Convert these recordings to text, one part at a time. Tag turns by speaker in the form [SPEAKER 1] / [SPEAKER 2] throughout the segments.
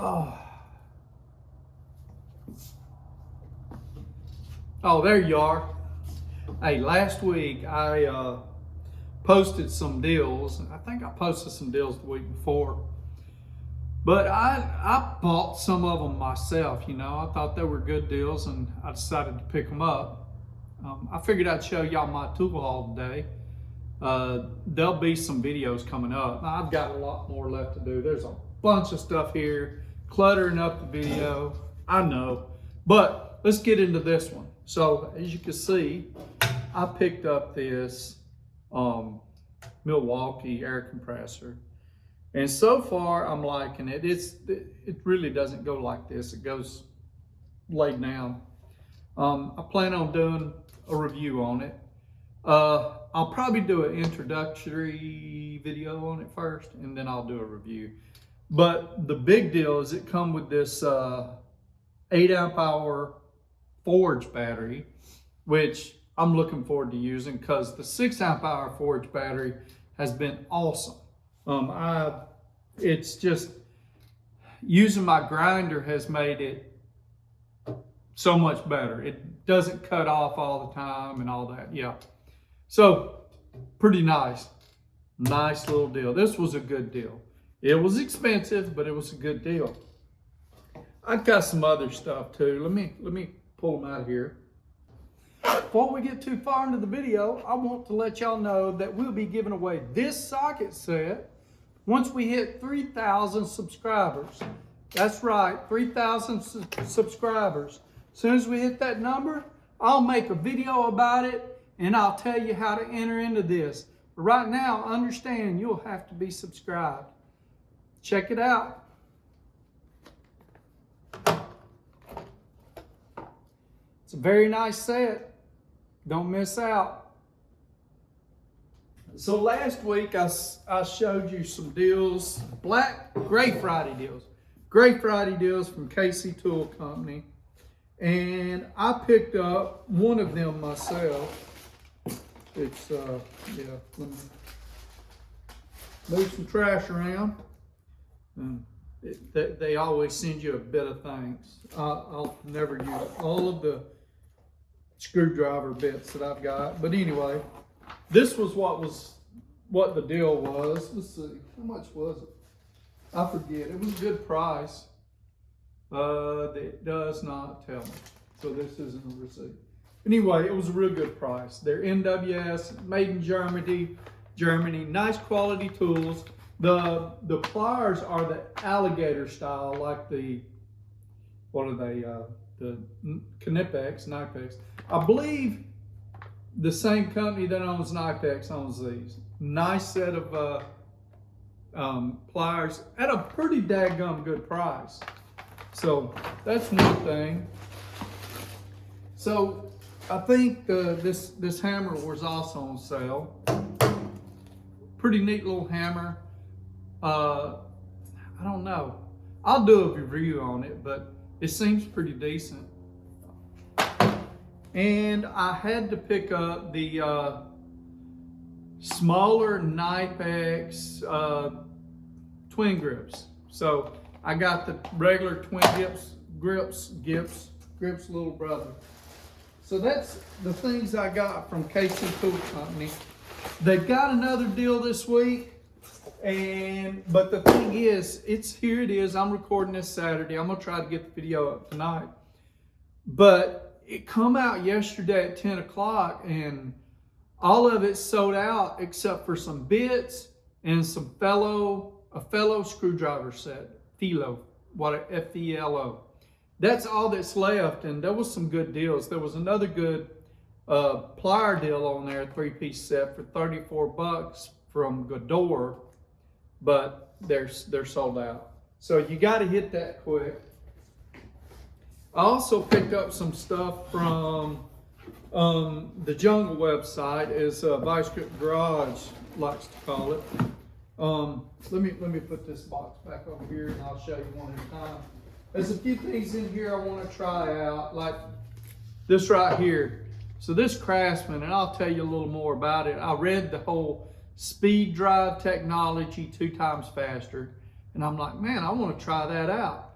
[SPEAKER 1] Oh, there you are. Hey, last week I posted some deals. I think I posted some deals the week before. But I bought some of them myself, you know. I thought they were good deals and I decided to pick them up. I figured I'd show y'all my tool haul today. There'll be some videos coming up. I've got a lot more left to do. There's a bunch of stuff here cluttering up the video, I know. But let's get into this one. So as you can see, I picked up this Milwaukee air compressor. And so far, I'm liking it. It really doesn't go like this. It goes laid down. I plan on doing a review on it. I'll probably do an introductory video on it first, and then I'll do a review. But the big deal is it comes with this 8 amp hour Forge battery, which I'm looking forward to using because the 6 amp hour Forge battery has been awesome. It's just using my grinder has made it so much better. It doesn't cut off all the time and all that. Yeah. So pretty nice little deal. This was a good deal. It was expensive, but it was a good deal. I've got some other stuff too. Let me pull them out here. Before we get too far into the video, I want to let y'all know that we'll be giving away this socket set once we hit 3,000 subscribers. That's right, 3,000 subscribers. As soon as we hit that number, I'll make a video about it and I'll tell you how to enter into this. But right now, understand you'll have to be subscribed. Check it out. It's a very nice set. Don't miss out. So last week I showed you some deals, Gray Friday deals from KC Tool Company. And I picked up one of them myself. It's, yeah, let me move some trash around. They always send you a bit of things. I'll never use all of the screwdriver bits that I've got. But anyway, this was what the deal was. Let's see, how much was it? I forget. It was a good price. It does not tell me. So this isn't a receipt. Anyway, it was a real good price. They're NWS, made in Germany. Nice quality tools. The pliers are the alligator style, like the, what are they? The Knipex. I believe the same company that owns Knipex owns these. Nice set of pliers at a pretty daggum good price. So that's one thing. So I think this hammer was also on sale. Pretty neat little hammer. I don't know. I'll do a review on it, but it seems pretty decent. And I had to pick up the smaller Knipex twin grips. So I got the regular twin grips little brother. So that's the things I got from KC Tool Company. They've got another deal this week. But the thing is, here it is. I'm recording this Saturday. I'm gonna try to get the video up tonight. But it come out yesterday at 10 o'clock and all of it sold out except for some bits and a fellow screwdriver set. F-E-L-O. That's all that's left, and there was some good deals. There was another good plier deal on there, 3-piece set for $34 from Godor. But they're sold out. So you got to hit that quick. I also picked up some stuff from the Jungle website, as Vice Grip Garage likes to call it. Let me put this box back over here and I'll show you one at a time. There's a few things in here I want to try out, like this right here. So this Craftsman, and I'll tell you a little more about it. I read the whole speed drive technology 2 times faster. And I'm like, man, I want to try that out.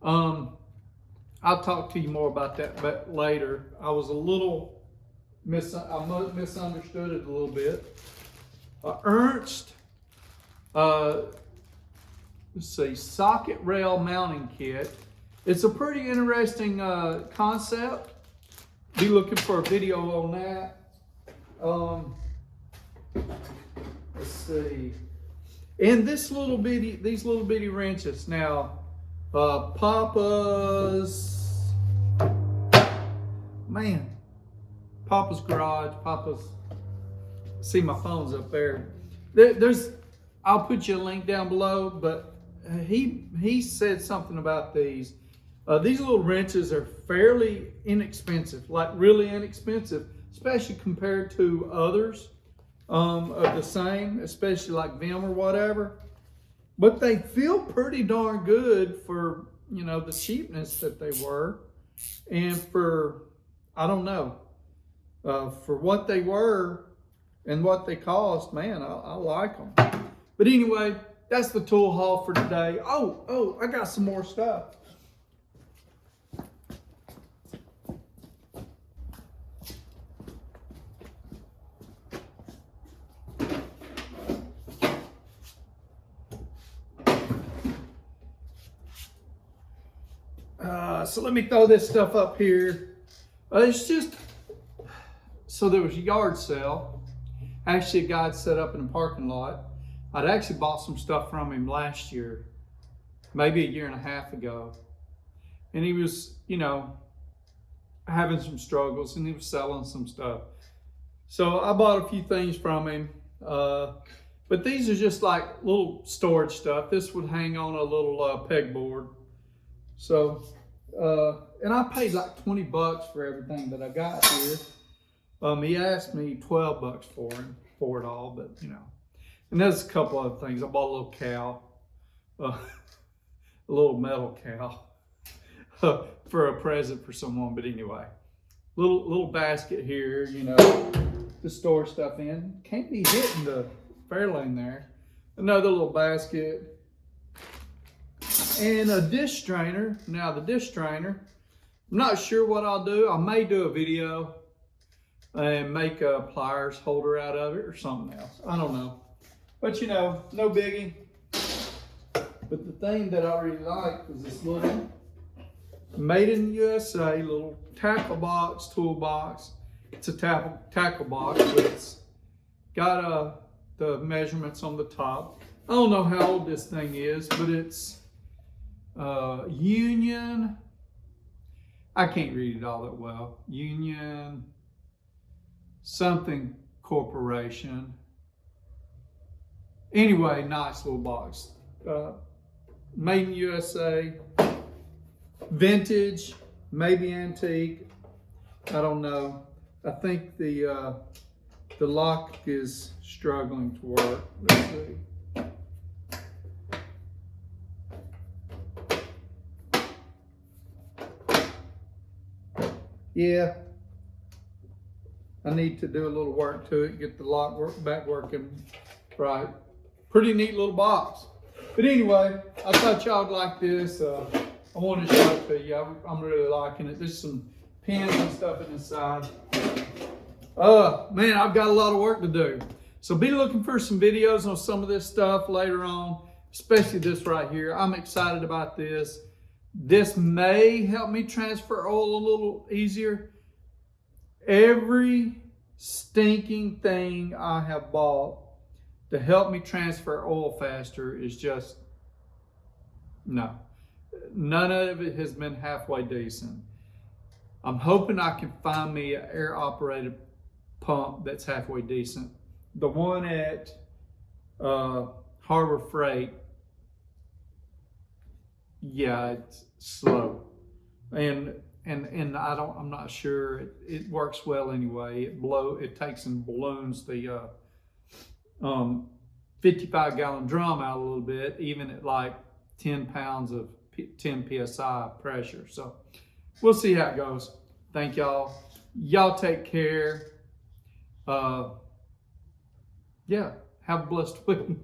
[SPEAKER 1] I'll talk to you more about that but later. I was a little misunderstood it a little bit. Ernst, let's see, socket rail mounting kit. It's a pretty interesting concept. Be looking for a video on that. Let's see. And these little bitty wrenches. Now, Papa's garage. See, my phone's up there. I'll put you a link down below, but he said something about these. These little wrenches are fairly inexpensive, like really inexpensive, especially compared to others of the same, especially like Vim or whatever. But they feel pretty darn good for, you know, the cheapness that they were. And for, I don't know, for what they were and what they cost, man, I like them. But anyway, that's the tool haul for today. Oh, I got some more stuff. So let me throw this stuff up here. It's just, so there was a yard sale. Actually, a guy had set up in the parking lot. I'd actually bought some stuff from him last year, maybe a year and a half ago. And he was, you know, having some struggles and he was selling some stuff. So I bought a few things from him. But these are just like little storage stuff. This would hang on a little pegboard. So, and I paid like 20 bucks for everything that I got here. He asked me 12 bucks for it all, but you know. And there's a couple other things. I bought a little cow, a little metal cow for a present for someone. But anyway, little basket here, you know, to store stuff in. Can't be hitting the Fairlane there. Another little basket. And a dish strainer. Now the dish strainer, I'm not sure what I'll do. I may do a video and make a pliers holder out of it or something else. I don't know. But you know, no biggie. But the thing that I really like was this little made in the USA little tackle box, toolbox. It's a tackle box, but it's got the measurements on the top. I don't know how old this thing is, but it's Union, I can't read it all that well. Union something corporation. Anyway, nice little box. Made in USA, vintage, maybe antique. I don't know. I think the lock is struggling to work. Let's see. Yeah, I need to do a little work to it, get the lock back working right. Pretty neat little box. But anyway, I thought y'all would like this. I wanted to show it to you. I'm really liking it. There's some pins and stuff inside. Man, I've got a lot of work to do. So be looking for some videos on some of this stuff later on, especially this right here. I'm excited about this. This may help me transfer oil a little easier. Every stinking thing I have bought to help me transfer oil faster is just, no. None of it has been halfway decent. I'm hoping I can find me an air operated pump that's halfway decent. The one at Harbor Freight, yeah, it's slow, and I'm not sure it works well anyway. It takes and balloons the 55-gallon drum out a little bit, even at like 10 pounds of 10 psi pressure. So we'll see how it goes. Thank y'all. Y'all take care. Yeah, have a blessed week.